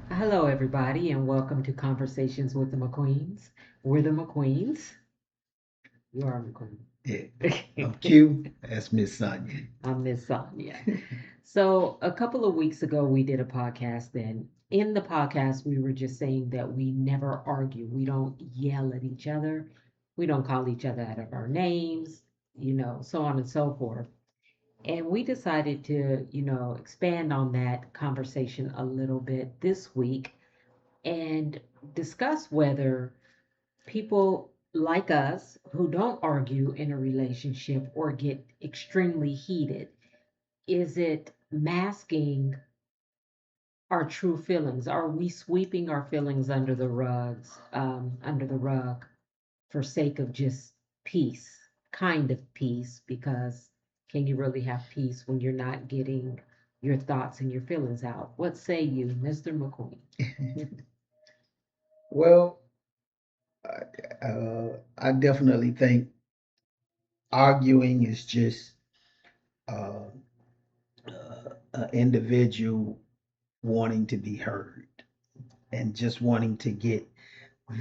Hello, everybody, and welcome to Conversations with the McQueens. We're the McQueens. You are Yeah, I'm McQueen. Q. That's Miss Sonya. I'm Miss Sonya. So, a couple of weeks ago, we did a podcast, and in the podcast, we were just saying that we never argue. We don't yell at each other. We don't call each other out of our names, so on and so forth. And we decided to, expand on that conversation a little bit this week and discuss whether people like us who don't argue in a relationship or get extremely heated, is it masking our true feelings? Are we sweeping our feelings under the rug for sake of just peace, kind of peace? Because can you really have peace when you're not getting your thoughts and your feelings out? What say you, Mr. McQueen? Well, I definitely think arguing is just uh, an individual wanting to be heard and just wanting to get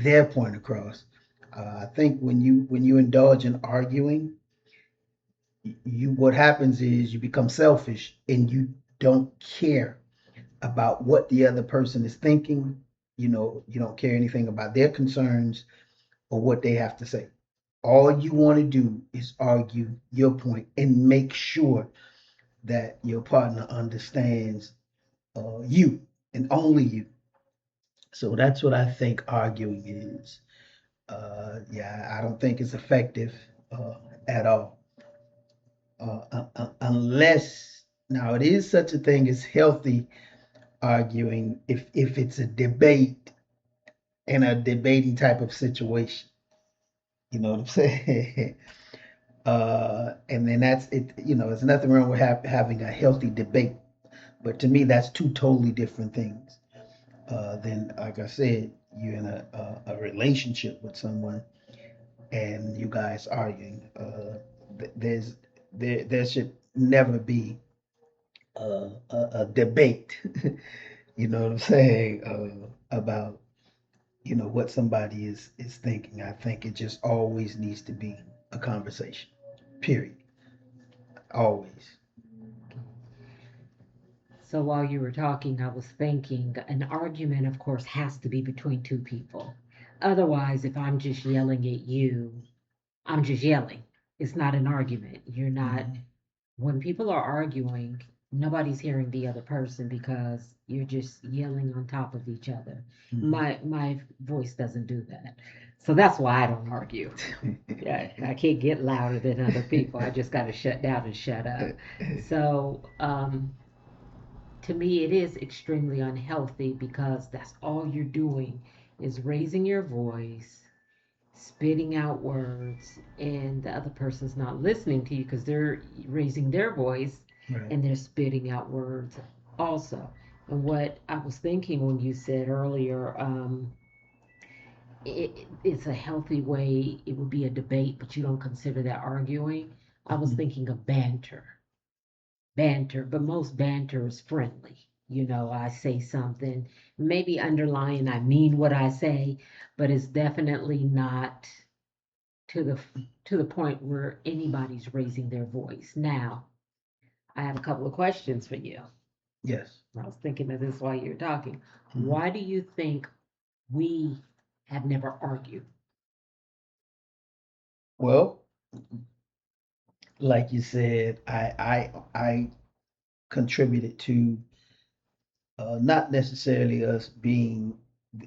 their point across. I think when you indulge in arguing, you what happens is you become selfish and you don't care about what the other person is thinking. You don't care anything about their concerns or what they have to say. All you want to do is argue your point and make sure that your partner understands you and only you. So that's what I think arguing is. Yeah, I don't think it's effective uh, at all. Unless now it is such a thing as healthy arguing if it's a debate in a debating type of situation. You know what I'm saying? And then that's it. There's nothing wrong with having a healthy debate, but to me, that's two totally different things. Then, like I said, you're in a relationship with someone and you guys arguing. There should never be a debate. You know what I'm saying about what somebody is thinking. I think it just always needs to be a conversation. Period. Always. So while you were talking, I was thinking an argument, of course, has to be between two people. Otherwise, if I'm just yelling at you, I'm just yelling. It's not an argument. You're not, Mhm. when people are arguing, nobody's hearing the other person because you're just yelling on top of each other. Mhm. My voice doesn't do that. So that's why I don't argue. Yeah, I can't get louder than other people. I just got to shut down and shut up. So, to me, it is extremely unhealthy because that's all you're doing is raising your voice, spitting out words, and the other person's not listening to you because they're raising their voice Right. and they're spitting out words also. And what I was thinking when you said earlier, it's a healthy way, it would be a debate, but you don't consider that arguing. I was Mhm. thinking of banter, but most banter is friendly. I say something, maybe underlying I mean what I say, but it's definitely not to the point where anybody's raising their voice. Now, I have a couple of questions for you. Yes. I was thinking of this while you're talking. Mhm. Why do you think we have never argued? Well, like you said, I contributed to not necessarily us being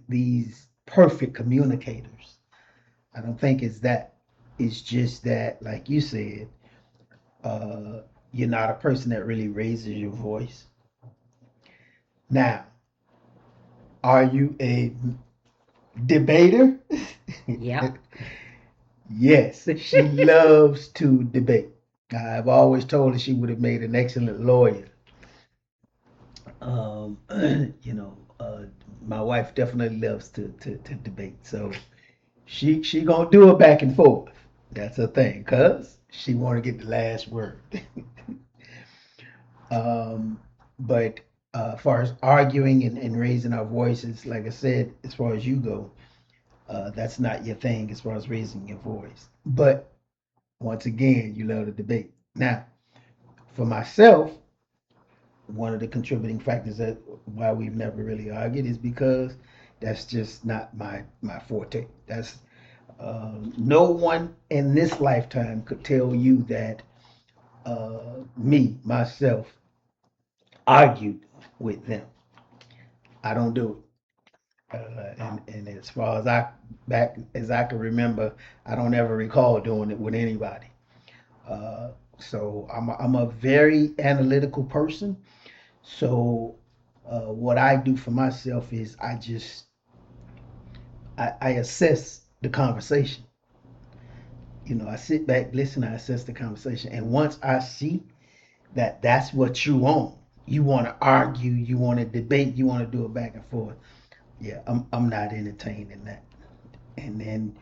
these perfect communicators. I don't think it's that. It's just that, like you said, uh, you're not a person that really raises your voice. Now, are you a debater? Yep. Yes, she loves to debate. I've always told her she would have made an excellent lawyer. Um, you know, my wife definitely loves to debate, so she gonna do it back and forth. That's her thing, cause she want to get the last word. um, but As far as arguing and raising our voices, like I said, as far as you go, that's not your thing as far as raising your voice. But once again, you love to debate. Now, for myself, one of the contributing factors that why we've never really argued is because that's just not my forte. That's no one in this lifetime could tell you that me myself argued with them. I don't do it. And as far as I back as I can remember, I don't ever recall doing it with anybody. So I'm a very analytical person. So what I do for myself is I assess the conversation. You know, I sit back, listen, I assess the conversation, and once I see that that's what you want, you want to argue, you want to debate, you want to do it back and forth. Yeah, I'm not entertaining that. And then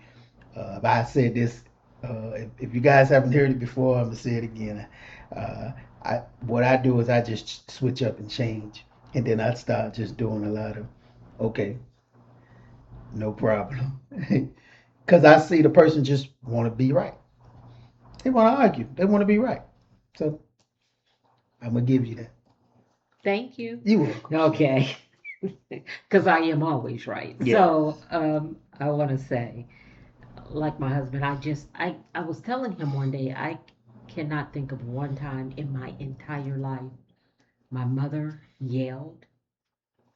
I said this. If you guys haven't heard it before, I'm gonna say it again. What I do is I just switch up and change, and then I start just doing a lot of, okay, no problem, because I see the person just want to be right. They want to argue. They want to be right. So I'm gonna give you that. Thank you. You welcome. Okay. Because I am always right. Yeah. So I want to say, like my husband, I was telling him one day, I cannot think of one time in my entire life my mother yelled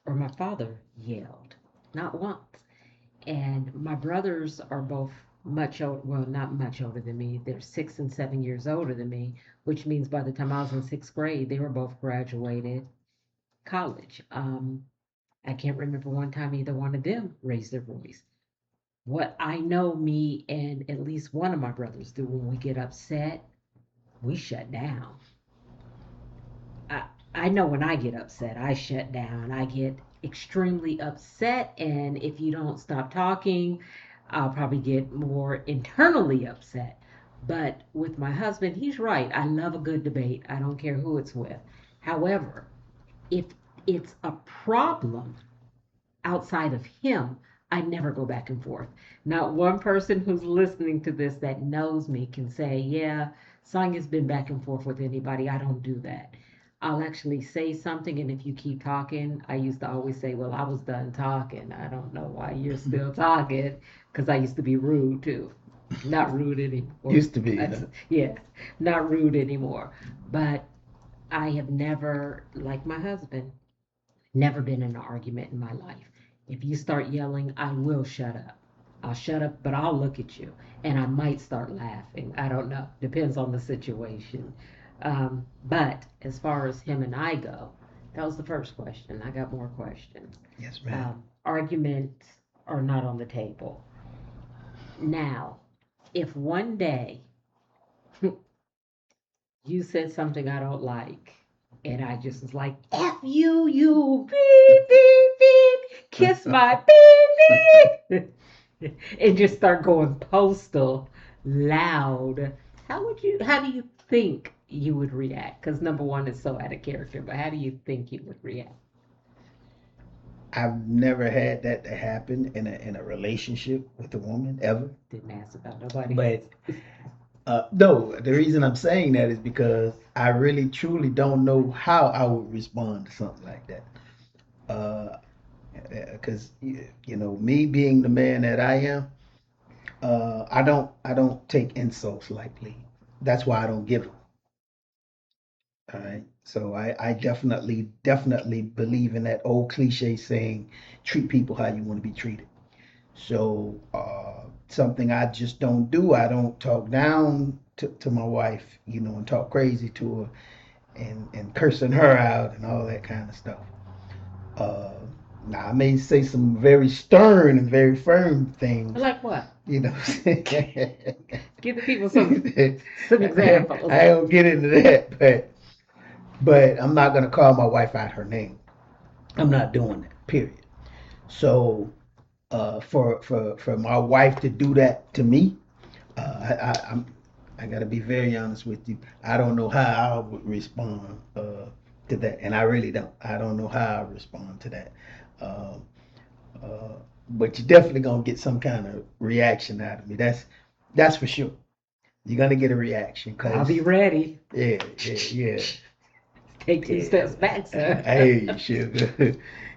or my father yelled. Not once. And my brothers are both much older, well, not much older than me. They're 6 and 7 years older than me, which means by the time I was in sixth grade, they were both graduated college. I can't remember one time either one of them raised their voice. What I know me and at least one of my brothers do when we get upset, we shut down. I, I know when I get upset, I shut down. I get extremely upset, and if you don't stop talking, I'll probably get more internally upset. But with my husband, he's right. I love a good debate. I don't care who it's with. However, if it's a problem outside of him, I never go back and forth. Not one person who's listening to this that knows me can say, yeah, Sonya's been back and forth with anybody. I don't do that. I'll actually say something, and if you keep talking, I used to always say, well, I was done talking. I don't know why you're still talking, because I used to be rude too. Not rude anymore. Used to be. Huh? Yeah, not rude anymore. But I have never, like my husband, never been in an argument in my life. If you start yelling, I will shut up. I'll shut up, but I'll look at you and I might start laughing. I don't know. Depends on the situation. But as far as him and I go, that was the first question. I got more questions. Yes, ma'am. Arguments are not on the table. Now, if one day you said something I don't like, and I just was like, F you, you, beep, beep, beep, kiss my beep, beep, and just start going postal loud. How do you think you would react? Because number one is so out of character, but how do you think you would react? I've never had that to happen in a relationship with a woman ever. Didn't ask about nobody But else. no, the reason I'm saying that is because I really truly don't know how I would respond to something like that. Uh, because you know me being the man that I am, I don't take insults lightly. That's why I don't give them. All right. So I definitely believe in that old cliche saying, treat people how you want to be treated. So something I just don't do. I don't talk down to my wife, you know, and talk crazy to her and cursing her out and all that kind of stuff. Uh, Now I may say some very stern and very firm things, Like what? you know. Give the people some examples. I don't get into that, but I'm not gonna call my wife out her name. I'm not doing that. Period. So for my wife to do that to me, I gotta be very honest with you. I don't know how I would respond. to that, and I really don't. I don't know how I respond to that. Um, but you're definitely gonna get some kind of reaction out of me. That's for sure. You're gonna get a reaction I'll because be ready. yeah, yeah, Take two yeah, steps back, yeah. sir. Hey, sugar.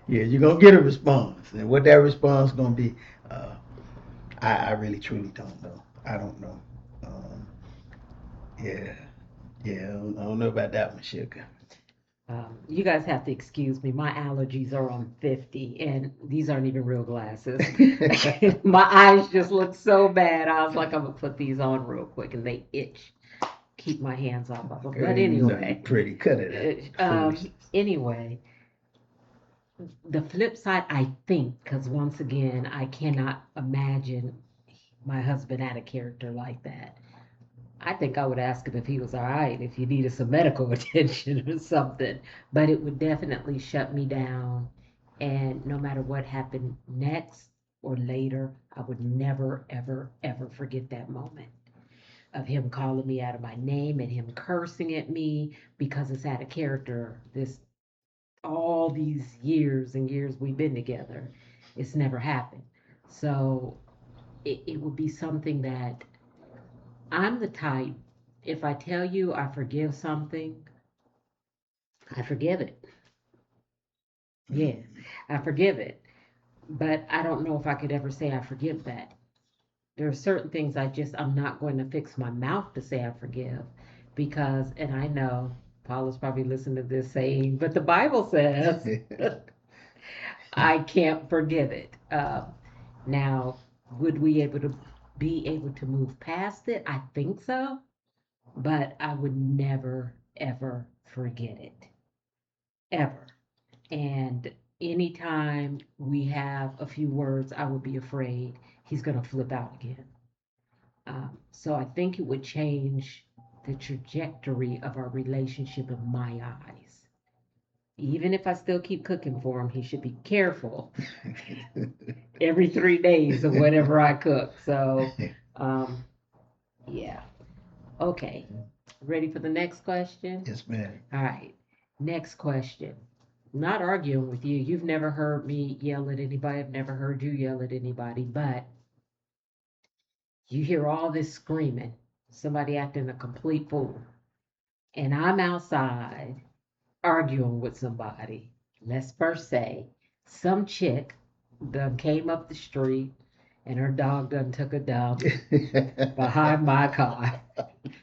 Yeah, you're gonna get a response, and what that response gonna be, uh, I really truly don't know. I don't know. Um, yeah, yeah. I don't know about that one, sugar. You guys have to excuse me. My allergies are on 50, and these aren't even real glasses. My eyes just look so bad. I was like, I'm gonna put these on real quick, and they itch. Keep my hands off of them. Girl, But you know you anyway, pretty. Cut it out. Foolishness. anyway, the flip side, I think, because once again, I cannot imagine my husband had a character like that. I think I would ask him if he was all right, if he needed some medical attention or something. But it would definitely shut me down. And no matter what happened next or later, I would never, ever, ever forget that moment of him calling me out of my name and him cursing at me because it's out of character. This all these years and years we've been together, it's never happened. So it would be something that I'm the type, if I tell you I forgive something, I forgive it. Yeah, I forgive it. But I don't know if I could ever say I forgive that. There are certain things I'm not going to fix my mouth to say I forgive because, and I know Paula's probably listening to this saying, but the Bible says I can't forgive it. Now, would we able to be able to move past it? I think so, but I would never ever forget it ever. And anytime we have a few words, I would be afraid he's going to flip out again. So I think it would change the trajectory of our relationship in my eyes. Even if I still keep cooking for him, he should be careful every 3 days of whatever I cook. So, um, yeah. Okay. Ready for the next question? Yes, ma'am. All right. Next question. Not arguing with you. You've never heard me yell at anybody. I've never heard you yell at anybody, but you hear all this screaming, somebody acting a complete fool, and I'm outside arguing with somebody. Let's first say some chick done came up the street and her dog done took a dump behind my car.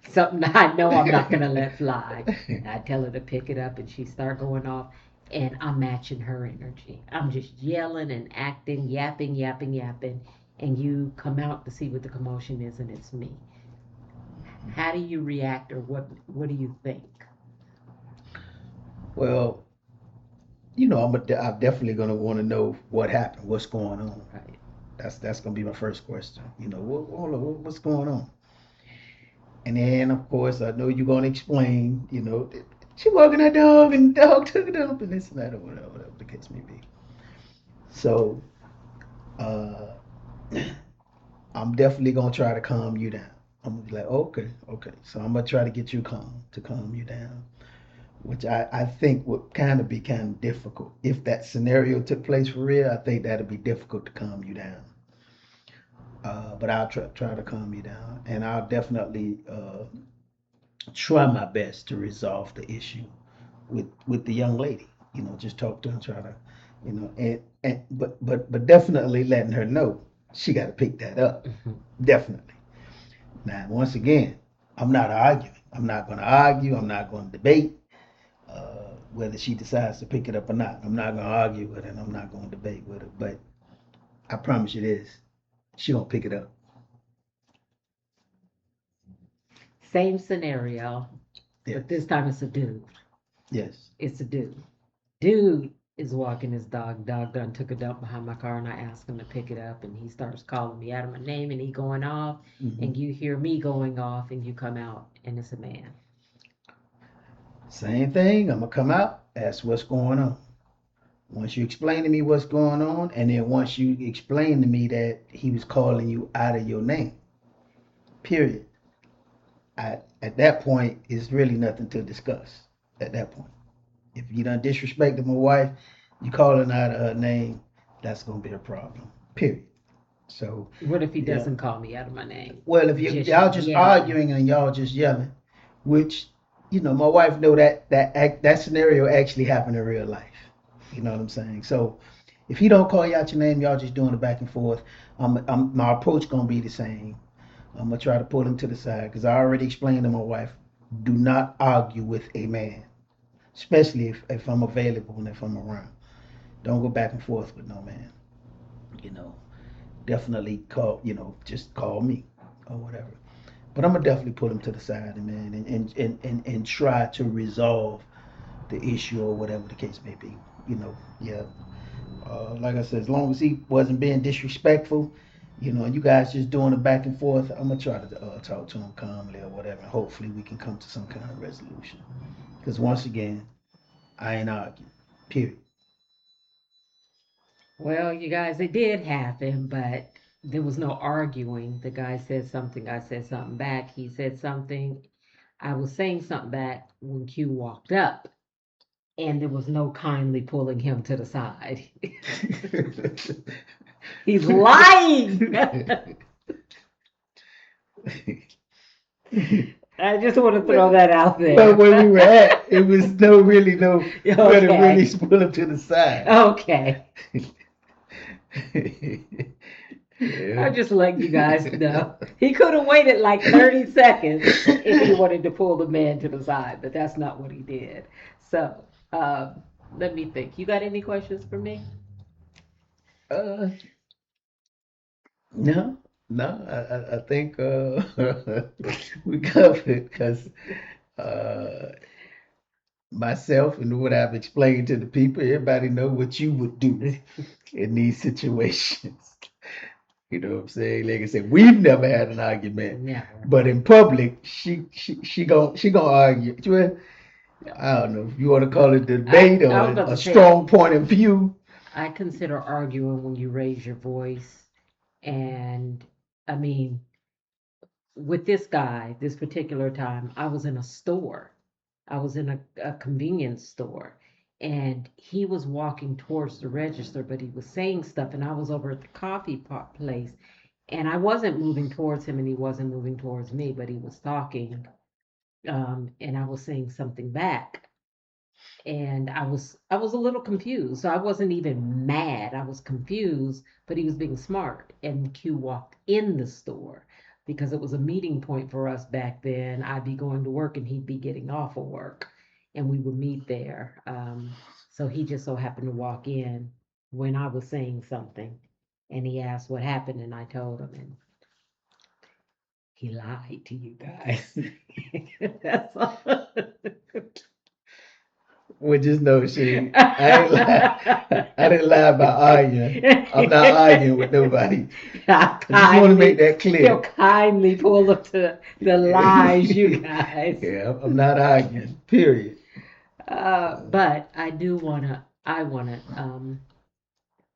Something I know I'm not gonna let fly. And I tell her to pick it up and she start going off and I'm matching her energy. I'm just yelling and acting, yapping, yapping, yapping, and you come out to see what the commotion is and it's me. How do you react or what do you think? Well, I'm definitely gonna want to know what happened, what's going on. Right. That's gonna be my first question. Hold on, what's going on? And then, of course, I know you're gonna explain. She walking her dog, and the dog took it up, and this and that, or whatever the case may be. So, uh, I'm definitely gonna try to calm you down. I'm gonna be like, okay, okay. So I'm gonna try to get you calm, to calm you down, which I think would kind of be kind of difficult. If that scenario took place for real, I think that'd be difficult to calm you down. But I'll try to calm you down, and I'll definitely try my best to resolve the issue with the young lady. Just talk to her, and try to, but definitely letting her know she got to pick that up. Definitely. Now, once again, I'm not arguing. I'm not going to argue. I'm not going to debate whether she decides to pick it up or not. I'm not going to argue with her, and I'm not going to debate with her. But I promise you this: she gonna pick it up. Same scenario, Yes. but this time it's a dude. Yes. It's a dude. Dude is walking his dog. Dog done took a dump behind my car, and I ask him to pick it up, and he starts calling me out of my name, and he going off, Hmm. and you hear me going off, and you come out, and it's a man. Same thing. I'm gonna come out, ask what's going on. Once you explain to me what's going on, and then once you explain to me that he was calling you out of your name, period. At that point, it's really nothing to discuss. At that point, If you done disrespected my wife, you calling out her name, that's gonna be a problem. Period. So What if he yeah. doesn't call me out of my name? Well, if Just y'all just yelling. arguing and y'all just yelling, which my wife know that scenario actually happened in real life. You know what I'm saying? So if he don't call you out your name, y'all just doing it back and forth. My approach gonna be the same. I'm gonna try to pull him to the side because I already explained to my wife, do not argue with a man, especially if I'm available and if I'm around. Don't go back and forth with no man. You know, definitely call. Just call me or whatever. But I'm gonna definitely put him to the side, man, and try to resolve the issue or whatever the case may be. Yeah. Like I said, as long as he wasn't being disrespectful, and you guys just doing it back and forth, I'm gonna try to talk to him calmly or whatever, and hopefully we can come to some kind of resolution. Because once again, I ain't arguing. Period. Well, you guys, it did happen, but there was no arguing. The guy said something, I said something back. He said something, I was saying something back when Q walked up, and there was no kindly pulling him to the side. He's lying. I just want to throw that out Well, there. where we were at, it was no where to really Okay. pull him to the side. Okay. Yeah. I'm just letting you guys know. He could have waited like 30 seconds if he wanted to pull the man to the side, but that's not what he did. So, let me think. You got any questions for me? Uh, no, no, I think we covered because uh, myself and what I've explained to the people, everybody know what you would do in these situations. You know what I'm saying? Like I said, we've never had an argument, Never. but in public, she gonna argue. Well, I don't know if you want to call it debate I was or about a to say, strong point of view. I consider arguing when you raise your voice. And I mean, with this guy, this particular time, I was in a store. I was in a convenience store, and he was walking towards the register, but he was saying stuff, and I was over at the coffee pot place, and I wasn't moving towards him, and he wasn't moving towards me, but he was talking, and I was saying something back, and I was a little confused. So I wasn't even mad. I was confused, but he was being smart. And Q walked in the store because it was a meeting point for us back then. I'd be going to work and he'd be getting off of work, and we would meet there. So he just so happened to walk in when I was saying something, and he asked what happened, and I told him, and he lied to you guys. That's all. Well, just know, she, I ain't lie. I didn't lie about arguing. I'm not arguing with nobody. I I just want to make that he'll clear. kindly pull up to the lies, you guys. Yeah, I'm not arguing. Period. But I wanna,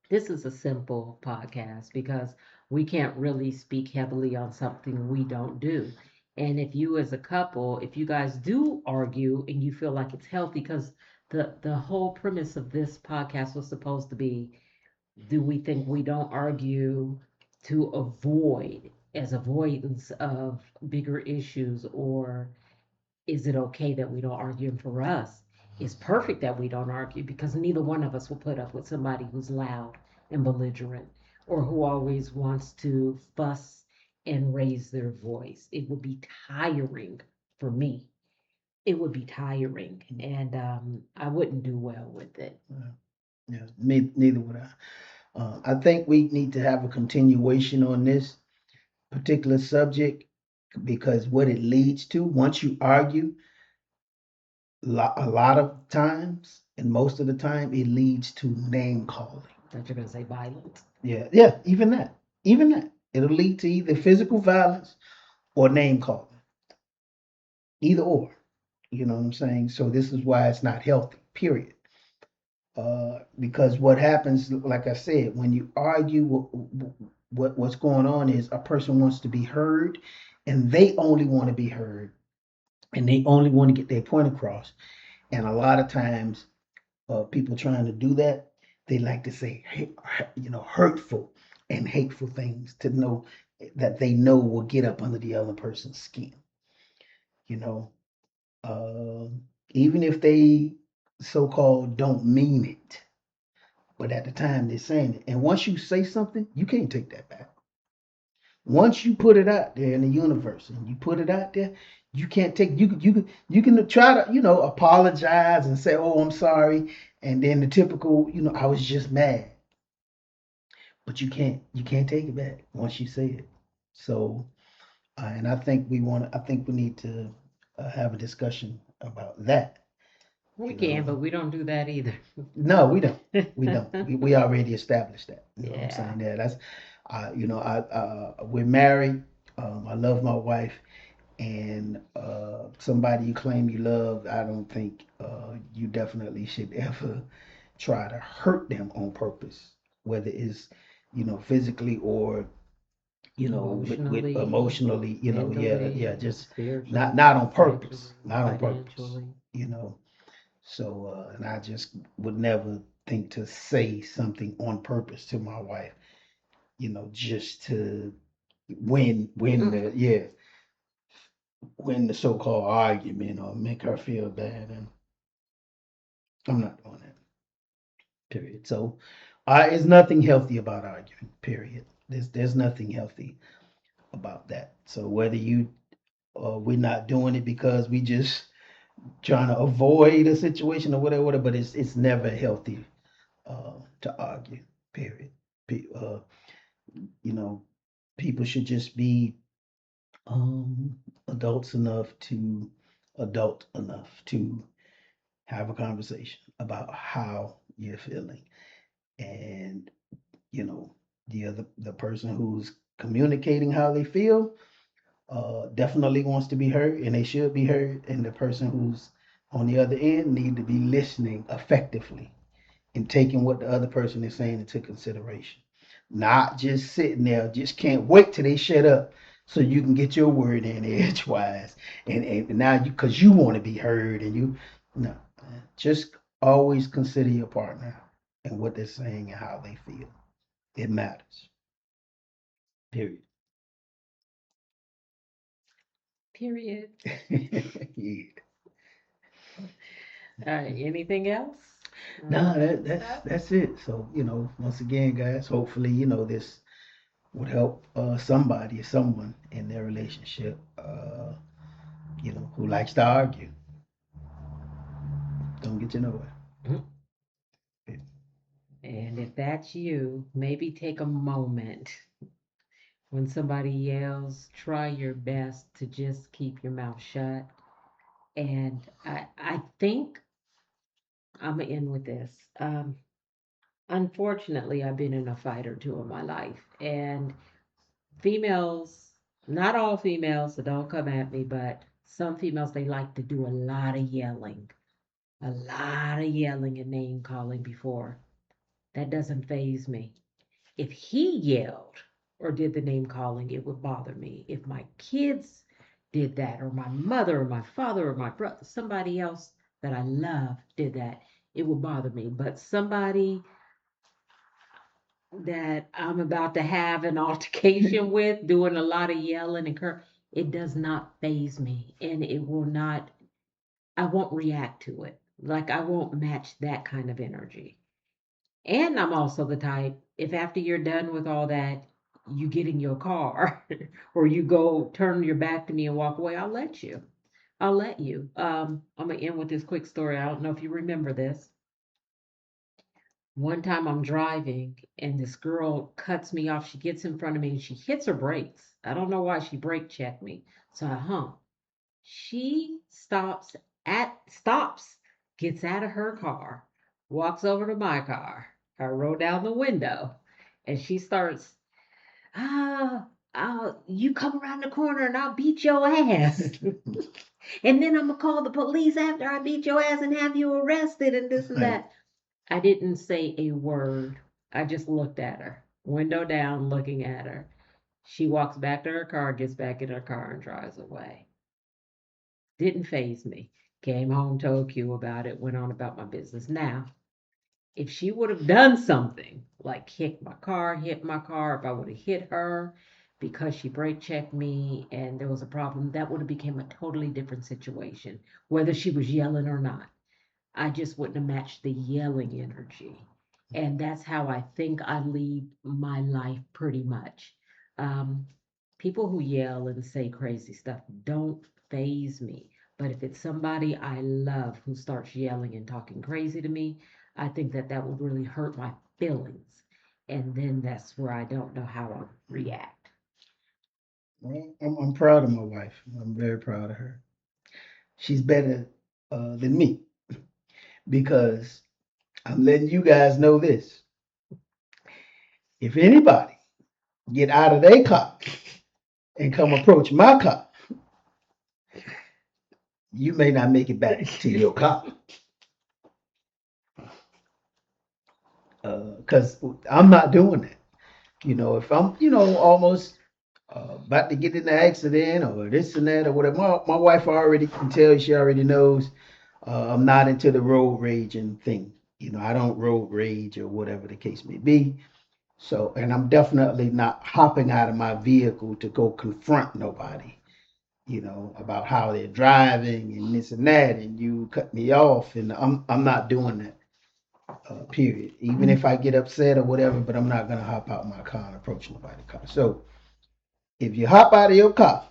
this is a simple podcast because we can't really speak heavily on something we don't do. And if you as a couple, if you guys do argue and you feel like it's healthy, because the whole premise of this podcast was supposed to be, do we think we don't argue to avoid, as avoidance of bigger issues, or is it okay that we don't argue? And for us, it's perfect that we don't argue because neither one of us will put up with somebody who's loud and belligerent or who always wants to fuss and raise their voice. It would be tiring for me. It would be tiring, and I wouldn't do well with it. Yeah, me neither would I. I think we need to have a continuation on this particular subject because what it leads to, once you argue, a lot of times, and most of the time, it leads to name calling. That you're going to say violent. Yeah, yeah, even that. It'll lead to either physical violence or name calling, either or. You know what I'm saying? So this is why it's not healthy. Period. Because what happens, like I said, when you argue, what's going on is a person wants to be heard, and they only want to be heard, and they only want to get their point across. And a lot of times, people trying to do that, they like to say, hurtful and hateful things to know that they know will get up under the other person's skin. You know, even if they so-called don't mean it, but at the time they're saying it. And once you say something, you can't take that back. Once you put it out there in the universe and you put it out there, you can't take you can try to apologize and say, oh, I'm sorry, and then the typical, I was just mad, but you can't take it back once you say it. So and I think we need to have a discussion about that. We You can, but know, we don't do that either. no, we don't. We don't. We already established that. You know what I'm Yeah. saying? That's, we're married. I love my wife, and somebody you claim you love, I don't think you definitely should ever try to hurt them on purpose, whether it's physically or with Emotionally, emotionally, yeah, yeah, mentally, just not spiritually, not on purpose, sexually, not on purpose, financially. you know. So and I just would never think to say something on purpose to my wife, just to win Mm. the yeah win the so-called argument or make her feel bad, and I'm not doing that. Period. So, it's nothing healthy about arguing. Period. There's nothing healthy about that. So whether we're not doing it because we just trying to avoid a situation or whatever, but it's never healthy to argue. Period. Pe- uh, you know, People should just be um, adult enough to have a conversation about how you're feeling, and you know the person who's communicating how they feel definitely wants to be heard, and they should be heard, and the person who's on the other end need to be listening effectively and taking what the other person is saying into consideration, not just sitting there just can't wait till they shut up so you can get your word in edgewise, and now you because you want to be heard, and you no, just always consider your partner and what they're saying and how they feel. It matters. Period. Period. Yeah. All right. Anything else? No, that, What's that's up? that's it. So, once again, guys, hopefully, this would help somebody, someone in their relationship, who likes to argue. Don't get you nowhere. Mm. And if that's you, maybe take a moment when somebody yells, try your best to just keep your mouth shut. And I think I'm gonna end with this. Unfortunately, I've been in a fight or two in my life, and females, not all females, so don't come at me, but some females, they like to do a lot of yelling and name calling before. That doesn't phase me. If he yelled or did the name calling, it would bother me. If my kids did that, or my mother, or my father, or my brother, somebody else that I love did that, it would bother me. But somebody that I'm about to have an altercation with, doing a lot of yelling and it does not phase me, and it will not. I won't react to it. Like I won't match that kind of energy. And I'm also the type, if after you're done with all that, you get in your car or you go turn your back to me and walk away, I'll let you. I'll let you. I'm gonna end with this quick story. I don't know if you remember this. One time I'm driving and this girl cuts me off. She gets in front of me and she hits her brakes. I don't know why she brake checked me. So I hung. She stops, gets out of her car, walks over to my car. I roll down the window and she starts, you come around the corner and I'll beat your ass. And then I'm gonna call the police after I beat your ass and have you arrested and this and Right. that. I didn't say a word. I just looked at her, window down, looking at her. She walks back to her car, gets back in her car, and drives away. Didn't phase me. Came home, told Q about it, went on about my business. Now, if she would have done something like hit my car, if I would have hit her because she brake checked me and there was a problem, that would have become a totally different situation, whether she was yelling or not. I just wouldn't have matched the yelling energy. And that's how I think I lead my life pretty much. Um, People who yell and say crazy stuff don't phase me. But if it's somebody I love who starts yelling and talking crazy to me, I think that that would really hurt my feelings. And then that's where I don't know how I react. Well, I'm proud of my wife. I'm very proud of her. She's better than me because I'm letting you guys know this. If anybody get out of their car and come approach my car, you may not make it back to your car. Because I'm not doing that. If I'm, almost about to get in an accident or this and that or whatever, my wife already can tell, she already knows I'm not into the road raging thing. I don't road rage or whatever the case may be. So, and I'm definitely not hopping out of my vehicle to go confront nobody, about how they're driving and this and that, and you cut me off, and I'm not doing that. Period. Even if I get upset or whatever, but I'm not gonna hop out my car and approach nobody's car. So if you hop out of your car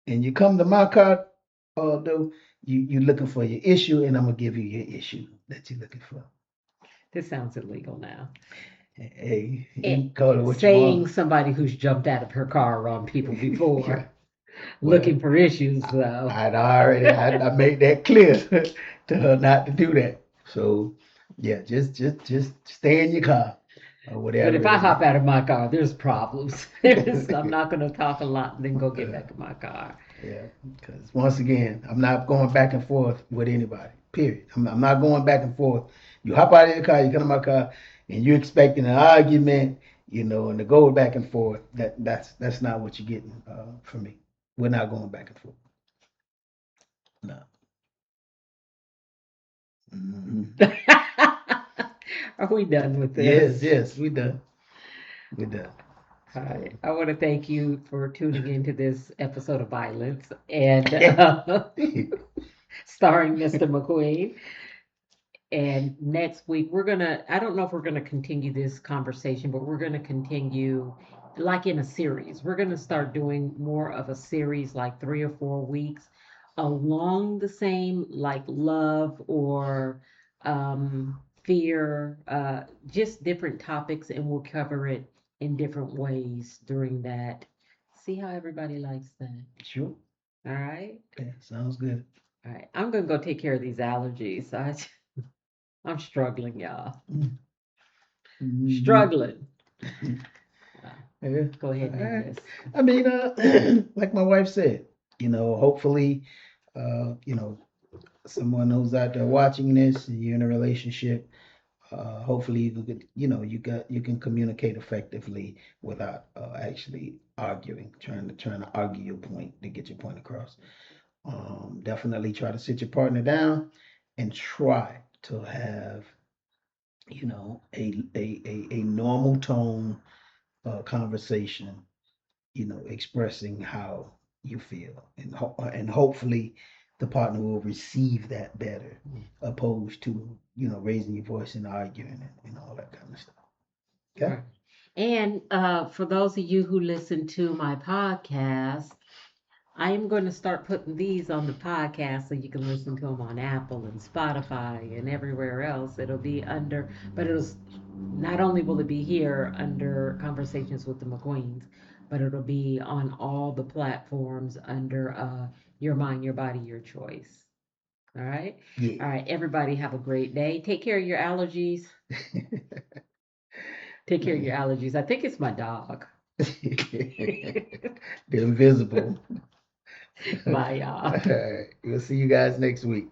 and you come to my car, though, you looking for your issue, and I'm gonna give you your issue that you're looking for. This sounds illegal now. Hey, you It, can call it what you saying want. somebody who's jumped out of her car on people before, Well, looking for issues though. I made that clear to her not to do that. So yeah, just stay in your car or But whatever if I it hop is. out of my car, there's problems. I'm not going to talk a lot and then go get back in my car. Yeah, because once again, I'm not going back and forth with anybody. Period. I'm not going back and forth. You hop out of your car, you come to my car, and you're expecting an argument, and to go back and forth. That's not what you're getting from me. We're not going back and forth. No. Hmm. Are we done with Yes, this? yes, we done. We done. All So. right. I want to thank you for tuning into this episode of Violence and starring Mr. McQueen. And next week, I don't know if we're gonna continue this conversation, but we're gonna continue like in a series. We're gonna start doing more of a series, like 3 or 4 weeks, along the same, like love or fear, just different topics, and we'll cover it in different ways during that. See how everybody likes that. Sure. All right. Yeah, sounds good. All right. I'm gonna go take care of these allergies. I'm struggling, y'all. Mm-hmm. Struggling. Uh, Yeah. Go ahead All and end right. this. I mean, like my wife said, hopefully, someone who's out there watching this, and you're in a relationship, hopefully you can communicate effectively without actually arguing, trying to argue your point to get your point across. Definitely try to sit your partner down and try to have a normal tone conversation, expressing how you feel, and hopefully the partner will receive that better, opposed to raising your voice and arguing and all that kind of stuff. Okay. Right. And for those of you who listen to my podcast, I am going to start putting these on the podcast so you can listen to them on Apple and Spotify and everywhere else. It'll be under, but it'll not only will it be here under Conversations with the McQueens, but it'll be on all the platforms under Your Mind, Your Body, Your Choice. All right. Yeah. All right. Everybody have a great day. Take care of your allergies. Take care of your allergies. I think it's my dog. The invisible. Bye, All y'all. right. We'll see you guys next week.